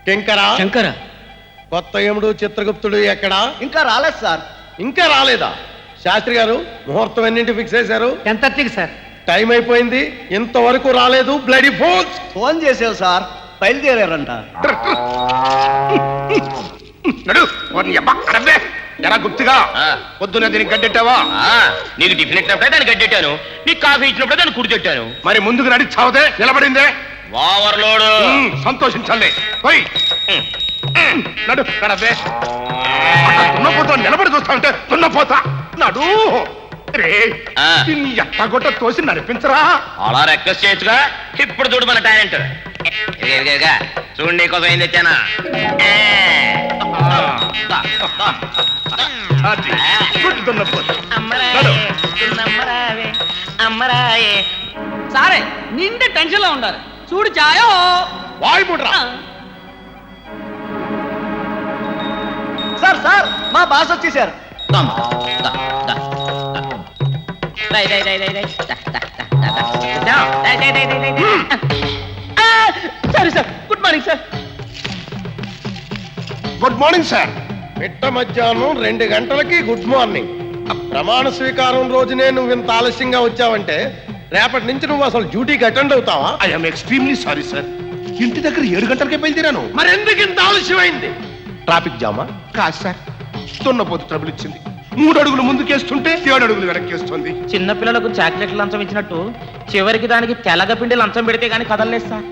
కింకరా శంకర కొత్త యముడు చిత్రగుప్తుడు ఎక్కడా? ఇంకా రాలేదు సార్. ఇంకా రాలేదా? శాస్త్రి గారు ముహూర్తం ఎన్నింటి ఫిక్స్ చేశారు? 10:30కి సార్. టైం అయిపోయింది, ఇంతవరకు రాలేదు. Bloody phones! ఫోన్ చేసావు సార్, బయలుదేరారంట. ఎలా గుర్తుగా పొద్దున్న దీనికి గడ్డెట్టావా? నీకు టిఫిన్ ఇచ్చినప్పుడే దాన్ని గడ్డెట్టాను, నీకు కాఫీ ఇచ్చినప్పుడే దాన్ని కుడిచెట్టాను. మరి ముందుకు నడి చావదే నిలబడిందే. ఓవర్లోడు సంతోషించాలి. నడు కడవే. తున్నపోతా నిలబడి చూస్తా ఉంటే తున్నపోతా నడు రే. ఎట్టగొట్ట తోసి నడిపించరా? అలా రిక్వెస్ట్ చేయొచ్చుగా. ఇప్పుడు చూడు మన టాలెంట్. చూడండి నీకోసం ఏం తెచ్చానా. సారే నిండా టెన్షన్ లో ఉండాలి. చూడు చాయో వాయిపుడ్రా. సార్ సార్ మా బాస్ వచ్చేసారు. సరే sir, good morning sir. Good morning sir. మిట్ట మధ్యాహ్నం 2 గంటలకి గుడ్ మార్నింగ్. ప్రమాణ స్వీకారం రోజునే నువ్వు ఇంత ఆలస్యంగా వచ్చావంటే రేపటి నుంచి నువ్వు అసలు డ్యూటీకి అటెండ్ అవుతావా? I'm extremely sorry sir. ఇంటి దగ్గర 7 గంటలకే బయలుదేరాను. మరి ఎందుకు ఇంత ఆలస్యమైంది? ట్రాఫిక్ జామా? కాదు సార్, తున్నపోతు ట్రబుల్ ఇచ్చింది. 3 అడుగులు ముందుకేస్తుంటే 7 అడుగులు వెనక్కేస్తుంది. చిన్న పిల్లలకు చాక్లెట్ లంచం ఇచ్చినట్టు చివరికి దానికి తెలగపిండి లంచం పెడితే గానీ కదలలేదు సార్.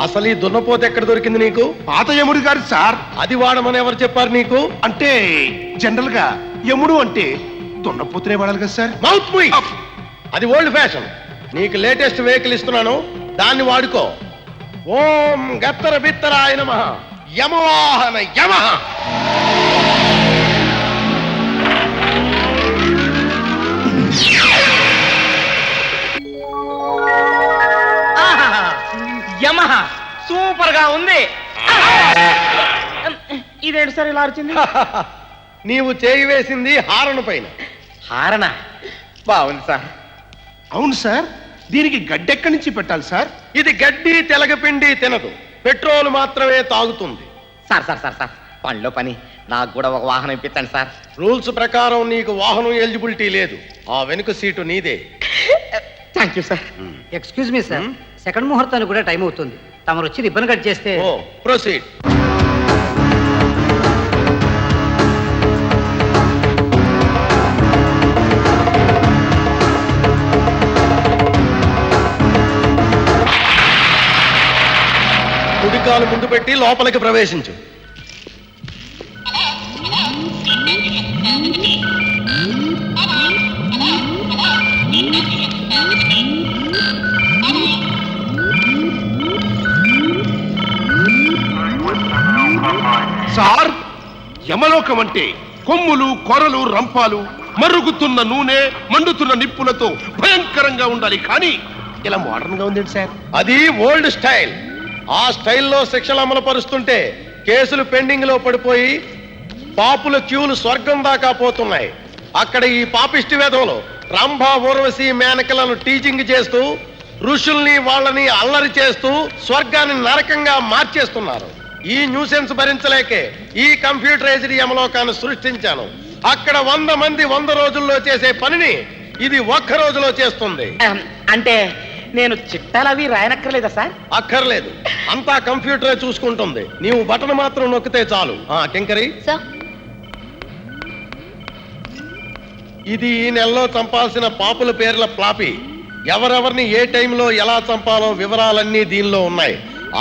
అసలు ఈ దున్నపోత ఎక్కడ దొరికింది నీకు? పాత యముడు గారు సార్. అది వాడమని ఎవరు చెప్పారు నీకు? అంటే జనరల్ గా యముడు అంటే దున్నపోతునే వాడాలి కదా సార్. మౌత్ మూయ్. అది ఓల్డ్ ఫ్యాషన్. నీకు లేటెస్ట్ వెహికల్ ఇస్తున్నాను, దాన్ని వాడుకో. ఓం గత్తర బిత్తరాయ నమః. యమవాహన యమః. యమహ సూపర్ గా ఉంది. ఇదేంటి సార్ ఇలా వచ్చింది? నీవు చేయి వేసింది హారను పైన. హారణ బాగుంది సార్. అవును సార్, దీనికి గడ్డెక్కడి నుంచి పెట్టాలి సార్? ఇది గడ్డి తెలగపిండి తినదు, పెట్రోల్ మాత్రమే తాగుతుంది. సార్ సార్ సార్ సార్ పనిలో పని నాకు కూడా ఒక వాహనం ఇప్పించండి సార్. రూల్స్ ప్రకారం నీకు వాహనం ఎలిజిబిలిటీ లేదు. ఆ వెనుక సీటు నీదే. Thank you sir. Excuse me sir, second ముహూర్తానికి కూడా టైం అవుతుంది. తమరు వచ్చి రిబ్బన్ కట్ చేస్తే. ఓ ప్రొసీడ్. కుడికాలు ముందు పెట్టి లోపలికి ప్రవేశించు. సార్, యమలోకం అంటే కొమ్ములు, కొరలు, రంపాలు, మరుగుతున్న నూనె, మండుతున్న నిప్పులతో భయంకరంగా ఉండాలి. కానీ ఇలా మోడర్న్ గా ఉంది సార్. అది ఓల్డ్ స్టైల్. ఆ స్టైల్లో శిక్షలు అమలు పరుస్తుంటే కేసులు పెండింగ్ లో పడిపోయి పాపుల క్యూలు స్వర్గం దాకా పోతున్నాయి. అక్కడ ఈ పాపిష్టి వేదంలో రంభా, ఊర్వశి, మేనకలను టీచింగ్ చేస్తూ ఋషుల్ని వాళ్ళని అల్లరి చేస్తూ స్వర్గాన్ని నరకంగా మార్చేస్తున్నారు. ఈ న్యూసెన్స్ భరించలేకే ఈ కంప్యూటరైజ్డ్ యమలోకాన్ని సృష్టించాను. అక్కడ 100 మంది 100 రోజుల్లో చేసే పనిని ఇది 1 రోజులో చేస్తుంది. అంటే నేను చిట్టాలవి రాయనక్కర్లేదా సార్? అక్కర్లేదు, అంతా కంప్యూటరే చూసుకుంటుంది. నీవు బటన్ మాత్రం నొక్కితే చాలు. కింకరి, ఇది ఈ నెలలో చంపాల్సిన పాపుల పేర్ల ఫ్లాపీ. ఎవరెవరిని ఏ టైంలో ఎలా చంపాలో వివరాలన్నీ దీనిలో ఉన్నాయి.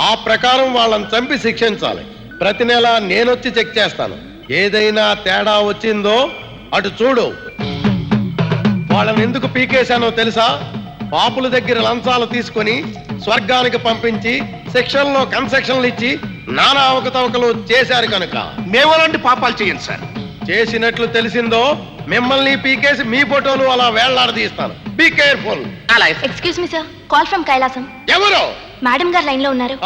ఆ ప్రకారం వాళ్ళని చంపి శిక్షించాలి. ప్రతి నెల నేనొచ్చి చెక్ చేస్తాను. ఏదైనా తేడా వచ్చిందో అటు చూడు. వాళ్ళని ఎందుకు పీకేశానో తెలుసా? పాపుల దగ్గర లంచాలు తీసుకొని స్వర్గానికి పంపించి శిక్షల్లో కన్సెక్షన్లు ఇచ్చి నానా అవకతవకలు చేశారు కనుక. మేమలాంటి పాపాలు చేయండి సార్. చేసినట్లు తెలిసిందో మిమ్మల్ని పీకేసి మీ ఫోటోలు అలా వేళ్లాడదీస్తాను. Be careful. Excuse me sir, call from Kailasam. ఎవరు? మేడం గారు లైన్ లో ఉన్నారు.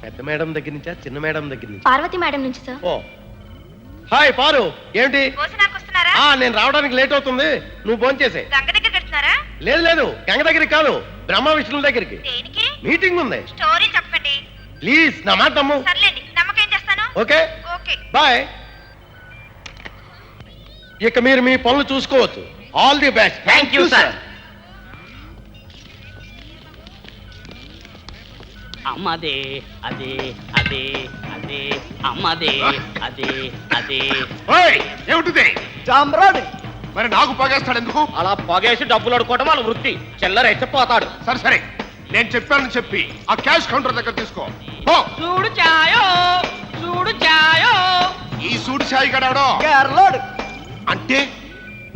పెద్ద మేడం దగ్గర నుంచా, చిన్న మేడం దగ్గర నుంచి? పార్వతి మేడం నుంచి సార్. ఓ హాయ్ పారు, ఏమిటి? నేను రావడానికి లేట్ అవుతుంది, నువ్వు ఫోన్ చేసే. లేదు లేదు, గంగ దగ్గరికి కాదు, బ్రహ్మ విష్ణుల దగ్గరికి. మీటింగ్ ఉంది. నమ్మకండి. ప్లీజ్ నా మాట నమ్ము. సర్లేండి, నమ్మకం చేస్తాను. Okay okay. బాయ్. ఇక మీరు మీ పనులు చూసుకోవచ్చు. All the best. Thank you sir. అమ్మదే అదే అదే అదే అమ్మదే అదే అదే. ఓయ్, ఏమిటిది? జామ్రాడ్ మరి నాకు పగేస్తాడు ఎందుకు? అలా పగేసి డబ్బులు అడుకోవడం వాళ్ళ వృత్తి. చిల్లర ఎచ్చిపోతాడు. సరే సరే, నేను చెప్పానని చెప్పి ఆ క్యాష్ కౌంటర్ దగ్గర తీసుకో. పో. చూడు చాయో చూడు చాయో. ఈ సూడు సాయి గడాడో కేరళోడ్ అంటే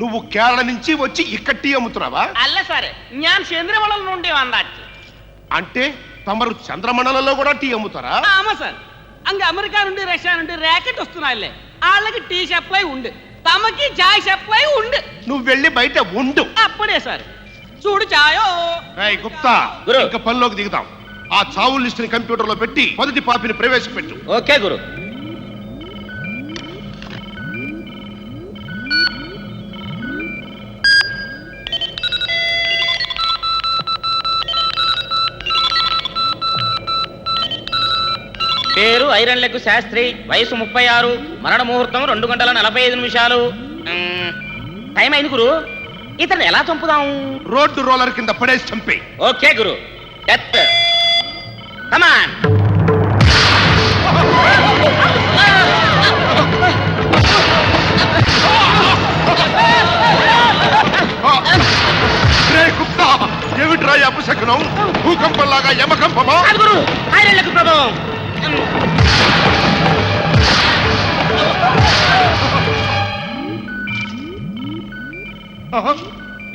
నువ్వు కేరళ నుంచి వచ్చి ఇక్కడ టీ అమ్ముతున్నావా? అల్ల సరే ഞാൻ ചന്ദ്രമണൽ నుండి വന്നാச்சு. అంటే తమరు చంద్రమండలంలో కూడా టీ అమ్ముతారా? ఆమా సార్, అంగ అమెరికా నుండి రష్యా నుండి ర్యాకెట్ వస్తున్నాయిలే, వాళ్ళకి టీ సప్లై ఉంది, తమకి చాయ్ సప్లై ఉంది. నువ్వు వెళ్ళి బయట ఉండు. అప్పుడే సార్. చూడు చాయో. ఏయ్ గుప్తా, గురు. ఇంకా పనిలోకి దిగుతాం. ఆ చావుల లిస్ట్ ని కంప్యూటర్ లో పెట్టి మొదటి పాపిని ప్రవేశపెట్టు. ఓకే గురు. పేరు ఐరన్ లెగ్ శాస్త్రి, వయసు 36, మరణ ముహూర్తం 2:45. టైం అయింది గురు. ఇతను ఎలా చంపుదాం? రోడ్డు రోలర్ కింద పడేసి చంపే. ఓకే గురు. డెత్ కమాన్. గుప్తా, ఏమిట్రా ఈ అపశకునం? భూకంపంలాగా యమకంపమా? కాదు గురు, ఐరన్ లెగ్ ప్రభావం.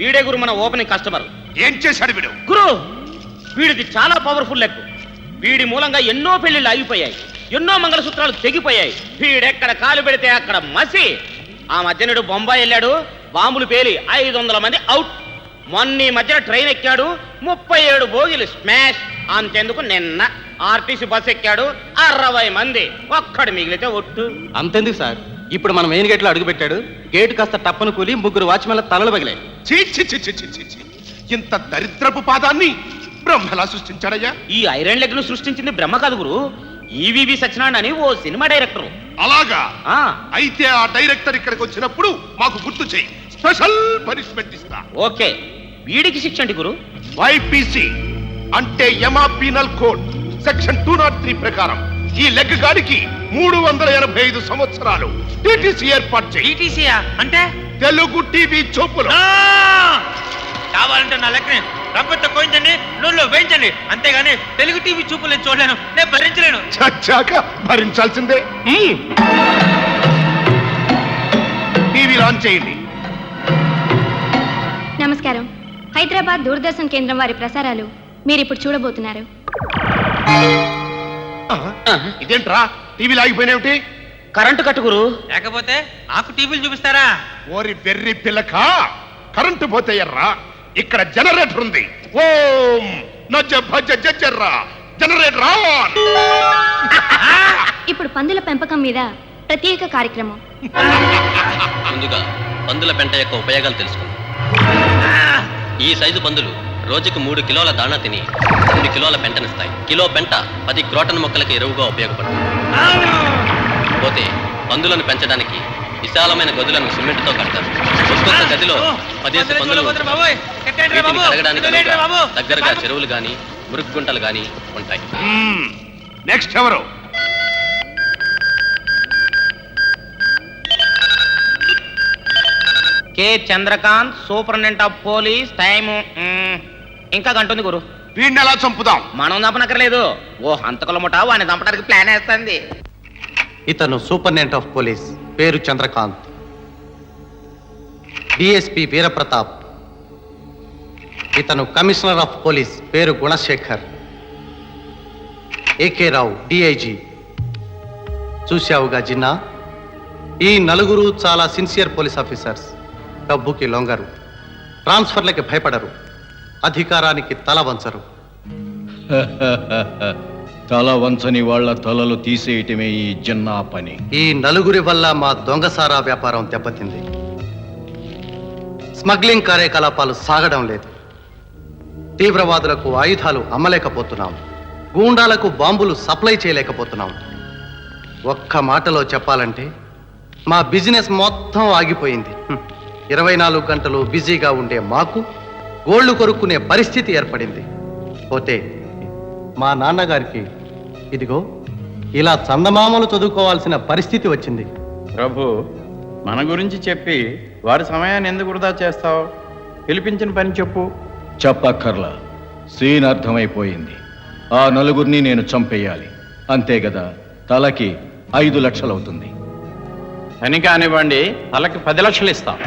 వీడే గురు మన ఓపెనింగ్ కస్టమర్. ఏం చేశాడు వీడు? గురు, వీడిది చాలా పవర్ఫుల్ లెగ్. వీడి మూలంగా ఎన్నో పెళ్లిళ్ళు ఆగిపోయాయి, ఎన్నో మంగళసూత్రాలు తెగిపోయాయి. వీడెక్కడ కాలు పెడితే అక్కడ మసి. ఆ మధ్యనుడు బొంబాయి వెళ్ళాడు, బాంబులు పేలి 500 మంది అవుట్. మొన్న ఈ మధ్యన ట్రైన్ ఎక్కాడు, 37 బోగిలు స్మాష్. అంతెందుకు నిన్న ఆర్టీసీ బస్ ఎక్కాడు, 60 మంది, ఒక్కడు మిగిలితే ఒట్టు. అంతెందుకు సార్, ఇప్పుడు మనం మెయిన్ గేట్ లో అడుగు పెట్టాడు, గేటు కాస్త టప్పను కూలి 3 వాచ్మెన్ల తలలు పగిలాయి. చీ చీ చీ చీ చీ చీ. ఇంత దరిద్రపు పాదాన్ని బ్రహ్మలా సృష్టించాడయ్యా? ఈ ఐరన్ లెగ్ ను సృష్టించింది బ్రహ్మ కాదు గురు, ఈవీవి సత్యనారాయణ అని ఓ సినిమా డైరెక్టర్. అలాగా? ఆ అయితే ఆ డైరెక్టర్ ఇక్కడికి వచ్చినప్పుడు మాకు గుర్తు చేయి, స్పెషల్ పనిష్మెంట్ ఇస్తా. ఓకే. వీడికి శిక్ష అండి గురు? వైపీసీ అంటే యమా పీనల్ కోడ్ సెక్షన్ 203 ప్రకారం ఈ లెగ్ గాడికి 385 సంవత్సరాలు టీటీసీ ఏర్పాటు చేయి. అంటే తెలుగు టీవీ చూపులు. కావాలంటే నా లెక్కని రంపంతో కోయించండి, నూనెలో వేయించండి, అంతేగాని తెలుగు టీవీ చూపులు నేను చూడలేను, నేను భరించలేను. చచ్చాక భరించాల్సిందే. టీవీ ఆన్ చేయండి. నమస్కారం. హైదరాబాద్ దూరదర్శన్ కేంద్రం వారి ప్రసారాలు మీరు ఇప్పుడు చూడబోతున్నారు. ఇదేంట్రా టీవీ లాగిపోయినేమిటి? కరెంటు కట్టు గురు. లేకపోతే నాకు టీవీలు చూపిస్తారా? ఓరి బెర్రి పిల్లక, కరెంటు పోతే ఎర్రా, ఇక్కడ జనరేటర్ ఉంది. ఓం నజ భజ జర్రా, జనరేటర్ ఆన్. ఇప్పుడు పందుల పెంపకం మీద ప్రత్యేక కార్యక్రమం. ముందుగా పందుల పెంట యొక్క ఉపయోగాలు తెలుసుకుందాం. ఈ సైజు పందులు రోజుకు 3 కిలోల దాణా తిని 2 కిలోల పెంటనిస్తాయి. కిలో పెంట 10 క్రోటన్ మొక్కలకు ఎరువుగా ఉపయోగపడుతుంది. పోతే పందులను పెంచడానికి విశాలమైన గదులను సిమెంట్తో కడతారు. ఒక్కొక్క గదిలో 10 పందులు వీటిని కడగడానికి అనువుగా దగ్గరగా చెరువులు గాని మురుగు గుంటలు గాని ఉంటాయి. నెక్స్ట్ ఎవరు? K Chandrakant, superintendent of police. Time ఇంకా గంట ఉంది గురు. వీడిని ఎలా చంపుదాం? మనం చంపనక్కర్లేదు, ఓ హంతకుల ముఠా వాడిని చంపడానికి ప్లాన్ వేస్తుంది. ఇతను సూపరింటెండెంట్ ఆఫ్ పోలీస్, పేరు చంద్రకాంత్. డిఎస్పి వీరప్రతాప్. ఇతను కమిషనర్ ఆఫ్ పోలీస్, పేరు గుణశేఖర్. ఏకే రావు, డిఐజీ. చూశావుగా జిన్నా, ఈ నలుగురు చాలా సిన్సియర్ పోలీస్ ఆఫీసర్స్. డబ్బుకి లొంగరు, ట్రాన్స్ఫర్లకి భయపడరు, అధికారానికి తల వంచరు. తల వంచని వాళ్ళ తలలు తీసేయటమే ఈ జిన్నా పని. ఈ నలుగురి వల్ల మా దొంగసారా వ్యాపారం దెబ్బతింది. స్మగ్లింగ్ కార్యకలాపాలు సాగడం లేదు. తీవ్రవాదులకు ఆయుధాలు అమ్మలేకపోతున్నాం. గూండాలకు బాంబులు సప్లై చేయలేకపోతున్నాం. ఒక్క మాటలో చెప్పాలంటే మా బిజినెస్ మొత్తం ఆగిపోయింది. 24 గంటలు బిజీగా ఉండే మాకు గోళ్లు కొరుక్కునే పరిస్థితి ఏర్పడింది. పోతే మా నాన్నగారికి ఇదిగో ఇలా చందమామలు చదువుకోవాల్సిన పరిస్థితి వచ్చింది. ప్రభు, మన గురించి చెప్పి వారి సమయాన్ని ఎందుకు వృధా చేస్తావు? పిలిపించిన పని చెప్పు. చెప్పక్కర్లా, సీన్ అర్థమైపోయింది. ఆ నలుగురిని నేను చంపేయాలి, అంతే కదా. తలకి 5 లక్షలు అవుతుంది. పని కానివ్వండి, తలకి 10 లక్షలు ఇస్తాం.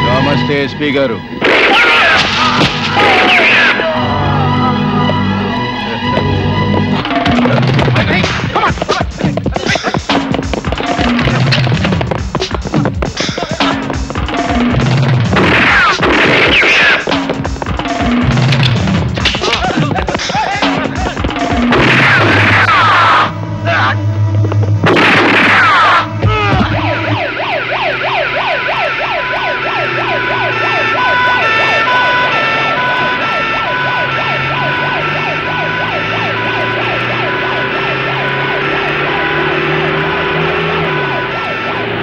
నమస్తే ఎస్పీ గారు.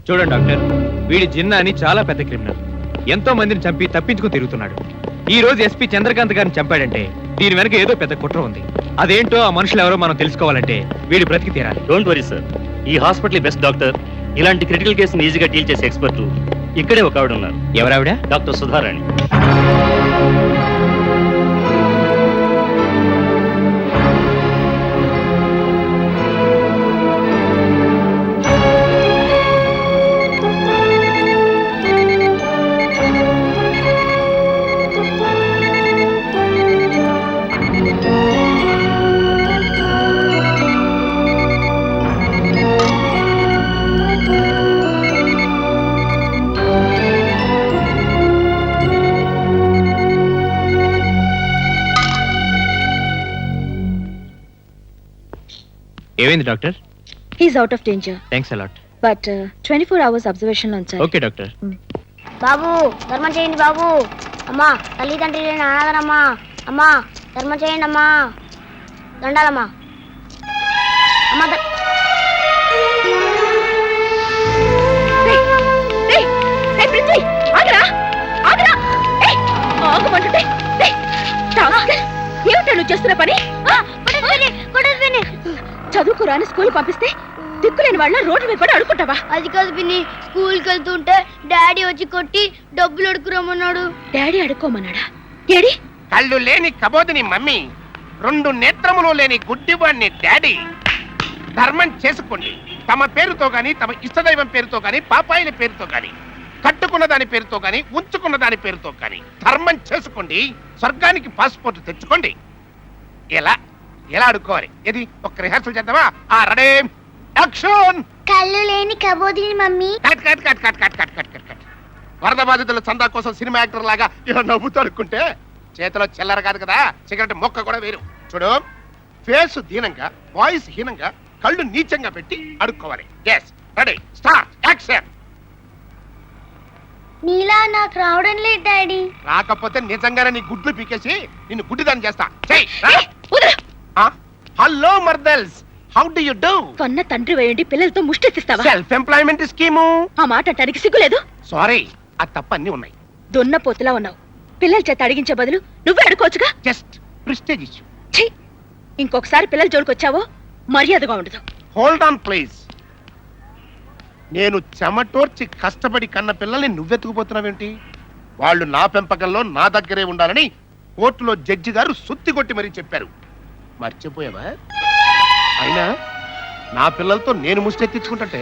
చూడండి డాక్టర్, వీడి జిన్నా అని చాలా పెద్ద క్రిమినల్. ఎంతో మందిని చంపి తప్పించుకుని తిరుగుతున్నాడు. ఈ రోజు ఎస్పీ చంద్రకాంత్ గారిని చంపాడంటే దీని వెనక ఏదో పెద్ద కుట్ర ఉంది. అదేంటో ఆ మనుషులు ఎవరో మనం తెలుసుకోవాలంటే వీడి బ్రతికి తీరాలి. డోంట్ వరీ సార్, ఈ హాస్పిటల్ బెస్ట్ డాక్టర్. ఇలాంటి క్రిటికల్ కేసుని ఈజీగా డీల్ చేసే ఎక్స్పర్ట్ ఇక్కడే ఒక ఆవిడ ఉన్నారు. ఎవరావిడ? డాక్టర్ సుధారాణి. ఏమైంది doctor? He's out of danger, thanks a lot. But 24 hours observation లో ఉంచాలి. Okay doctor. బాబు ధర్మం చేయండి బాబు. అమ్మా తల్లిదండ్రి లేని అనాథనమ్మా. అమ్మా ధర్మం చేయండి అమ్మా. దండాలమ్మా. అమ్మా ఏమిటా నువ్వు చేస్తున్న పని? చదువుకురాని స్కూల్ పంపిస్తే దిక్కులేని వాళ్ళ రోడ్డు మీద పడి అడుకుంటావా? అది కాదు పిన్ని, స్కూల్కి వెళ్తుంటే డాడీ వచ్చి కొట్టి డబ్బులు అడుకురమ్మన్నాడు. డాడీ అడుక్కోమన్నాడా? ఏడి? కళ్ళు లేని కబోదిని మమ్మీ, 2 నేత్రములు లేని గుడ్డివాణ్ణి డాడీ. ధర్మం చేసుకోండి. తమ పేరుతో గాని, తమ ఇష్టదైవం పేరుతో గాని, పాపాయిల పేరుతో గాని, కట్టుకున్న దాని పేరుతో గాని, ఉంచుకున్న దాని పేరుతో గాని ధర్మం చేసుకోండి. స్వర్గానికి పాస్పోర్ట్ తెచ్చుకోండి. ఎలా ఎలా అడుక్కోవాలి? ఇది ఒక రిహార్సల్ చేద్దామా? ఆ రెడీ యాక్షన్. కళ్ళు లేని కబోదిని mummy. Cut cut cut cut cut cut cut cut cut. వరద బాధితుల చందా కోసం సినిమా యాక్టర్ లాగా ఇలా నవ్వుతూ అనుకుంటే చేతిలో చిల్లర కాదు కదా, సిగరెట్ మొక్క కూడా వేరు. చూడు, ఫేస్ దీనంగా, వాయిస్ హీనంగా, కళ్ళు నీచంగా పెట్టి అడుక్కోవాలి. Yes, ready start action. నీలా నాకు రావడం లేదు డాడీ. రాకపోతే నిజంగానే నీ గుడ్లు పీకేసి నిన్ను గుడ్డిదాన్ని చేస్తా. Hello mortals, how do you do? కన్న తండ్రి వేయండి పిల్లలతో ముష్టెత్తిస్తావా? Self employment scheme. ఆ మాట అంటానికి సిగ్గులేదు? సారీ, ఆ తప్ప అన్ని ఉన్నాయి. దొన్న పోతులా ఉన్నావు. పిల్లల చేత అడిగించే బదులు నువ్వే అడుకోవచ్చుగా. Just prestige issue. ఇంకొకసారి పిల్లల జోలికొచ్చావో మర్యాదగా ఉండదు. Hold on please. నేను చెమటోర్చి కష్టపడి కన్న పిల్లల్ని నువ్వెత్తుకుపోతున్నావేంటి? వాళ్ళు నా పెంపకంలో నా దగ్గరే ఉండాలని కోర్టులో జడ్జి గారు సుత్తి కొట్టి మరీ చెప్పారు. మర్చిపోయావా? అయినా నా పిల్లలతో నేను ముష్టెత్తించుకుంటే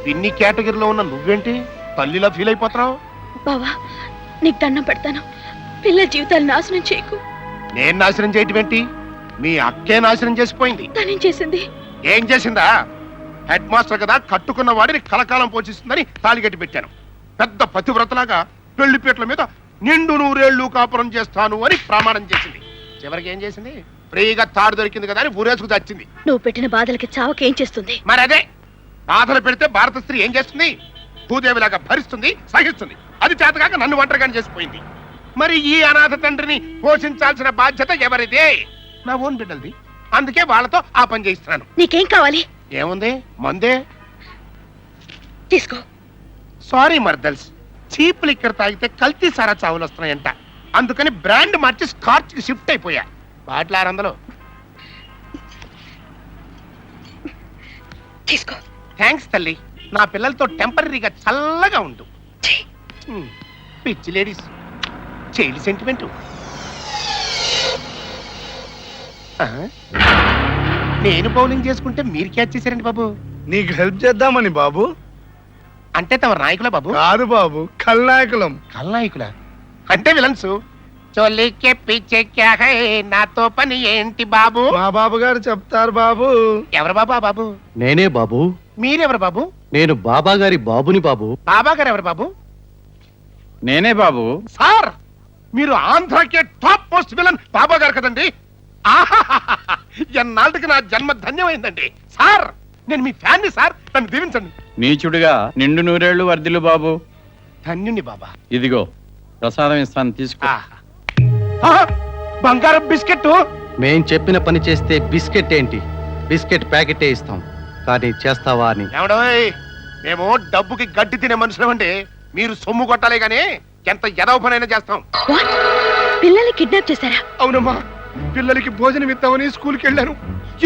పిన్ని కేటగిరీలో ఉన్న నువ్వేంటి తల్లిలా ఫీల్ అయిపోతున్నావు? బావా, నీకు దండం పెడతాను, పిల్లల జీవితాలు నాశనం చేయకు. నేను నాశనం చేయటం ఏంటి? మీ అక్కే నాశనం చేసిపోయింది. తనేం చేసింది? ఏం చేసిందా? హెడ్ మాస్టర్ కదా, కట్టుకున్న వాడిని కలకాలం పోషిస్తుందని తాళిగట్టి పెట్టాను. పెద్ద పతివ్రతలాగా పెళ్లిపేట్ల మీద నిండు 100 ఏళ్ళు కాపురం చేస్తాను అని ప్రమాణం చేసింది. చివరికి ఏం చేసింది? ఫ్రీగా తాడు దొరికింది కదా అని ఊరేసుకు చచ్చింది. నువ్వు పెట్టిన బాధలకి చావకేం చేస్తుంది? మరి అదే బాధలు పెడితే భారత స్త్రీ ఏం చేస్తుంది? భూదేవిలాగా భరిస్తుంది సహిస్తుంది. అది చేతకాక నన్ను ఒంటరిగాని చేసిపోయింది. మరి ఈ అనాథ తండ్రిని పోషించాల్సిన బాధ్యత ఎవరిదే? నా ఓన్ బిడ్డలది. అందుకే వాళ్ళతో ఆ పని చేయిస్తున్నాను. నీకేం కావాలి? ఏముంది, మందే. తీసుకో. సారీ మర్దల్స్, చీప్ లిక్కర్ తాగితే కల్తీ సారా చావులు వస్తున్నాయంట. అందుకని బ్రాండ్ మార్చి స్కాచ్ కి షిఫ్ట్ అయిపోయా. బాటిల్ 600. తీసుకో. థ్యాంక్స్ తల్లి. నా పిల్లలతో టెంపరీగా చల్లగా ఉండు. పిచ్చి లేడీస్, చైల్డ్ సెంటిమెంట్. నేను బౌలింగ్ చేసుకుంటే మీరు క్యాచ్ చేశారండి బాబు. నీకు హెల్ప్ చేద్దామని బాబు. అంటే తమ నాయకులా బాబు? కాదు బాబు, ఖల్నాయకులం. ఖల్నాయకులా అంటే విలన్స్. చోలీకే పిచ్చే క్యా హై, నాతో పని ఏంటి బాబు? మా బాబు గారు చెప్తారు బాబు. ఎవరు బాబు? ఆ బాబు నేనే బాబు. మీరెవరు బాబు? నేను బాబా గారి బాబుని బాబు. బాబా గారు ఎవరు బాబు? నేనే బాబు. సార్, మీరు ఆంధ్రాకే టాప్ పోస్ట్ విలన్ బాబా గారు కదండి. ఆహాహాహా, ఎన్నాళ్ళకి నా జన్మ ధన్యమైందండి. సార్, నేను మీ ఫ్యాన్ని సార్, నన్ను దీవించండి. నీచుడుగా నిండు నూరేళ్లు వర్ధిల్లు బాబు. ధన్యుని బాబా. ఇదిగో ప్రసాదం ఇస్తాను, తీసుకో. ఆహా, బంగారం బిస్కెట్. మేం చెప్పిన పని చేస్తే బిస్కెట్ ఏంటి, బిస్కెట్ ప్యాకెటే ఇస్తాం. కానీ చేస్తావా అని. ఏమండోయ్, మేము డబ్బుకి గడ్డి తినే మనుషులమండి. మీరు సొమ్ము కొట్టాలే గానీ ఎంత ఎదవ పనైనా చేస్తాం. పిల్లల్ని కిడ్నాప్ చేశారా? అవునమ్మా, పిల్లలకి భోజనం ఇద్దామని స్కూల్కి వెళ్ళాను.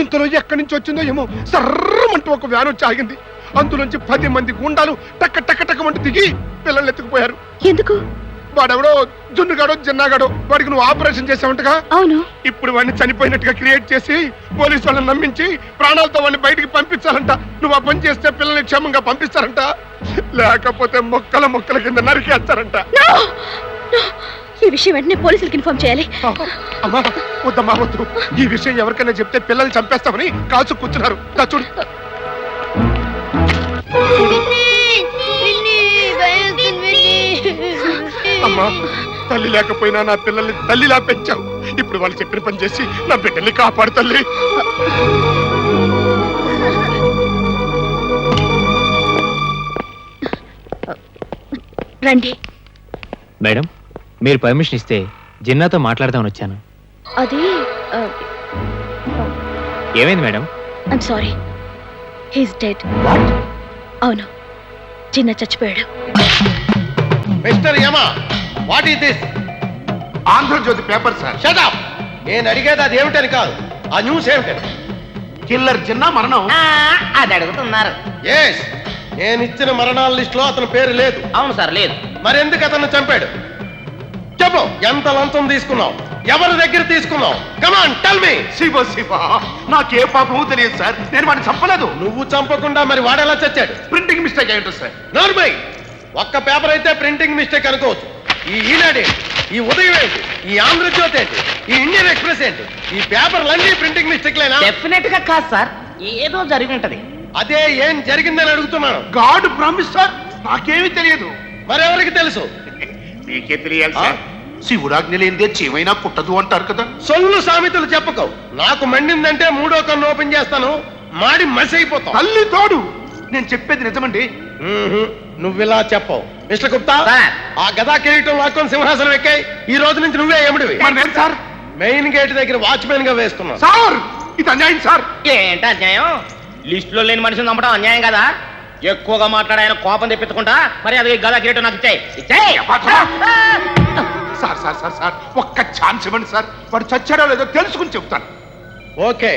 ఇంతలో ఎక్కడి నుంచి వచ్చిందో ఏమో సర్రమంటూ ఒక వ్యాన్ వచ్చి ఆగింది. అందులోంచి 10 మంది గుండాలు టక్క టక్క టక్కమంటూ దిగి పిల్లల్ని ఎత్తుకుపోయారు. ఎందుకు? వాడెవడో జున్నుగాడో జిన్నాగాడో, వాడికి నువ్వు ఆపరేషన్ చేసావంటగా. అవును. ఇప్పుడు వాడిని చనిపోయినట్టుగా క్రియేట్ చేసి పోలీసు వాళ్ళని నమ్మించి ప్రాణాలతో వాడిని బయటికి పంపించాలంట. నువ్వు ఆ పని చేస్తే పిల్లల్ని క్షేమంగా పంపిస్తారంట, లేకపోతే మొక్కల మొక్కల కింద నరికేస్తారంట. ఈ విషయం వెంటనే పోలీసులకు ఇన్ఫార్మ్ చేయాలి. అమ్మా వద్దమ్మా వద్దు. ఈ విషయం ఎవరికైనా చెప్తే పిల్లల్ని చంపేస్తామని కాచు కూర్చున్నారు. చూడు. అమ్మా, తల్లి లేకపోయినా నా పిల్లల్ని తల్లిలా పెంచావు. ఇప్పుడు వాళ్ళు చెప్పిన పని చేసి నా బిడ్డల్ని కాపాడు తల్లి. రండి. మేడం, మీరు పర్మిషన్ ఇస్తే జిన్నాతో మాట్లాడదామని వచ్చాను. అది ఏమైంది madam? I'm sorry, he's dead. అవును, చిన్న చచ్చిపోయాడు. Mister Yama, what is this? Andhrajyothi paper sir. Shut up. నేను అడిగేది అది ఏమిటని కాదు, ఆ న్యూస్ ఏమిటని. కిల్లర్ చిన్న మరణం. అది అడుగుతున్నారు. ఎస్, నేను ఇచ్చిన మరణాల లిస్ట్ లో అతని పేరు లేదు. అవును సార్, లేదు. మరెందుకు అతను చంపాడు? చెప్పు, ఎంత లంచం తీసుకున్నావు, ఎవరి దగ్గర తీసుకున్నావు? Come on tell me. Shiva Shiva, నాకే పాపము తెలియదు సార్. నేను వాడిని చంపలేదు. నువ్వు చంపకుండా మరి వాడెలా చచ్చాడు? ప్రింటింగ్ మిస్టేక్ అయి ఉంటుంది సార్. నోర్మై, ఒక్క పేపర్ అయితే ప్రింటింగ్ మిస్టేక్ అనుకోవచ్చు. ఈ ఈనాడు, ఈ ఉదయం ఏంటి, ఈ ఆంధ్రజ్యోతి ఏంటి, ఈ ఇండియన్ ఎక్స్ప్రెస్ ఏంటి, ఈ పేపర్లన్నీ ప్రింటింగ్ మిస్టేక్ లేనా? డెఫినెట్ గా కాదు సార్, ఏదో జరిగి ఉంటది. అదే ఏం జరిగిందని అడుగుతున్నాను. గాడ్ ప్రామిస్ సార్, నాకేమీ తెలియదు. మరెవరికి తెలుసు? మీకే తెలియాలి సార్. శివుడాజ్ఞ లేనిదే చీమైనా పుట్టదు అంటారు కదా. సొల్లు సామెతలు చెప్పకవు. నాకు మండిందంటే 3వ కన్ను ఓపెన్ చేస్తాను, మాడి మసి అయిపోతావు. తల్లి తోడు, నేను చెప్పేది నిజమండి. నువ్విలా చెప్పవు. Mister Gupta, sir. ఆ గదా కిరీటం లాక్కొని సింహాసనం ఎక్కాయి. ఈ రోజు నుంచి నువ్వే ఎముడివి. మరి నేను సార్, మెయిన్ గేట్ దగ్గర వాచ్మెన్ గా వేస్తున్నావు. సార్ ఇది అన్యాయం సార్. ఏంటి అన్యాయం? లిస్ట్ లో లేని మనిషిని చంపడం అన్యాయం కదా? ఎక్కువగా మాట్లాడాయన కోపం తెప్పించకుండా మరి అది గదా కిరీటం నాకు ఇచ్చేయ్. సార్ సార్ సార్ సార్, ఒక్క ఛాన్స్ ఇవ్వండి సార్. వాడు చచ్చాడో లేదో తెలుసుకుని చెప్తాను. ఓకే,